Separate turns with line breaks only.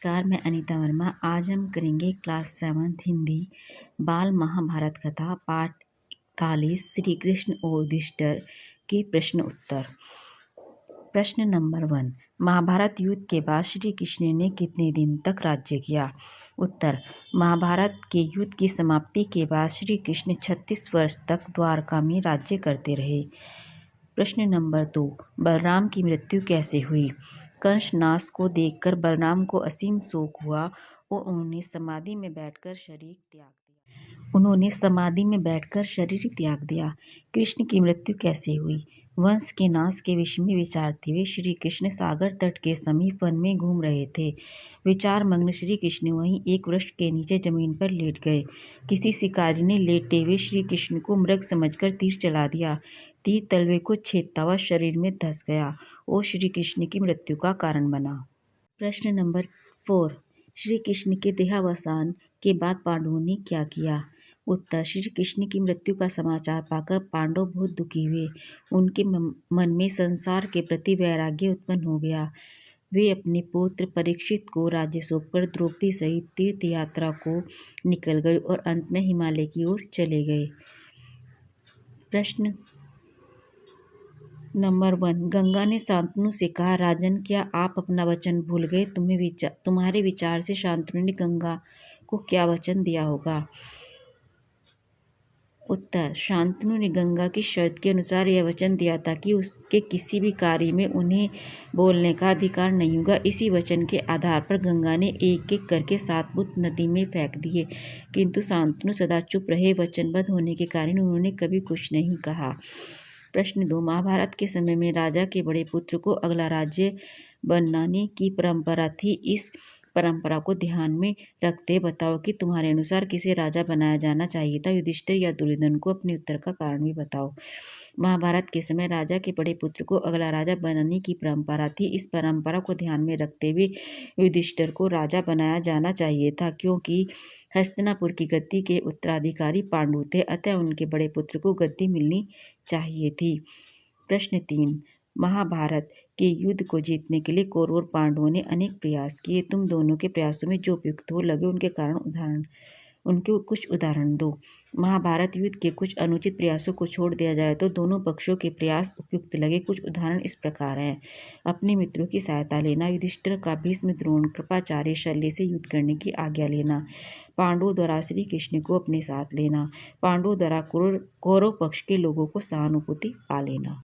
नमस्कार, मैं अनीता वर्मा। आज हम करेंगे क्लास 7 हिंदी बाल महाभारत कथा पाठ 41 श्री कृष्ण और युधिष्ठिर के प्रश्न उत्तर। प्रश्न नंबर 1, महाभारत युद्ध के बाद श्री कृष्ण ने कितने दिन तक राज्य किया? उत्तर, महाभारत के युद्ध की समाप्ति के बाद श्री कृष्ण 36 वर्ष तक द्वारका में राज्य करते रहे। प्रश्न नंबर 2, बलराम की मृत्यु कैसे हुई? कंस नाश को देखकर बलराम को असीम शोक हुआ और उन्होंने समाधि में बैठकर शरीर त्याग दिया। कृष्ण की मृत्यु कैसे हुई? वंश के नाश के विषय में विचारते हुए श्री कृष्ण सागर तट के समीप वन में घूम रहे थे। विचार मग्न श्री कृष्ण वहीं एक वृक्ष के नीचे जमीन पर लेट गए। किसी शिकारी ने लेटे हुए श्री कृष्ण को मृग समझकर तीर चला दिया। तीर तलवे को छेदता हुआ शरीर में धंस गया और श्री कृष्ण की मृत्यु का कारण बना। प्रश्न नंबर 4, श्री कृष्ण के देहावसान के बाद पांडवों ने क्या किया? उत्तर, श्री कृष्ण की मृत्यु का समाचार पाकर पांडव बहुत दुखी हुए। उनके मन में संसार के प्रति वैराग्य उत्पन्न हो गया। वे अपने पुत्र परीक्षित को राज्य सौंपकर द्रौपदी सहित तीर्थ यात्रा को निकल गए और अंत में हिमालय की ओर चले गए। प्रश्न नंबर 1, गंगा ने शांतनु से कहा, राजन क्या आप अपना वचन भूल गए? तुम्हारे विचार से शांतनु ने गंगा को क्या वचन दिया होगा? उत्तर, शांतनु ने गंगा की शर्त के अनुसार यह वचन दिया था कि उसके किसी भी कार्य में उन्हें बोलने का अधिकार नहीं होगा। इसी वचन के आधार पर गंगा ने एक एक करके 7 पुत्र नदी में फेंक दिए, किंतु शांतनु सदा चुप रहे। वचनबद्ध होने के कारण उन्होंने कभी कुछ नहीं कहा। प्रश्न 2, महाभारत के समय में राजा के बड़े पुत्र को अगला राज्य बनाने की परंपरा थी। इस परंपरा को ध्यान में रखते बताओ कि तुम्हारे अनुसार किसे राजा बनाया जाना चाहिए था, युधिष्ठिर या दुर्योधन को? अपने उत्तर का कारण भी बताओ। महाभारत के समय राजा के बड़े पुत्र को अगला राजा बनाने की परंपरा थी। इस परंपरा को ध्यान में रखते हुए युधिष्ठिर को राजा बनाया जाना चाहिए था, क्योंकि हस्तिनापुर की गद्दी के उत्तराधिकारी पांडु थे, अतः उनके बड़े पुत्र को गद्दी मिलनी चाहिए थी। प्रश्न 3, महाभारत के युद्ध को जीतने के लिए कौरव और पांडवों ने अनेक प्रयास किए। तुम दोनों के प्रयासों में जो उपयुक्त हो लगे उनके कुछ उदाहरण दो। महाभारत युद्ध के कुछ अनुचित प्रयासों को छोड़ दिया जाए तो दोनों पक्षों के प्रयास उपयुक्त लगे। कुछ उदाहरण इस प्रकार हैं। अपने मित्रों की सहायता लेना, युधिष्ठिर का भीष्म, द्रोण, कृपाचार्य, शल्य से युद्ध करने की आज्ञा लेना, पांडवों द्वारा श्री कृष्ण को अपने साथ लेना, पांडवों द्वारा कौरव पक्ष के लोगों को सहानुभूति पा लेना।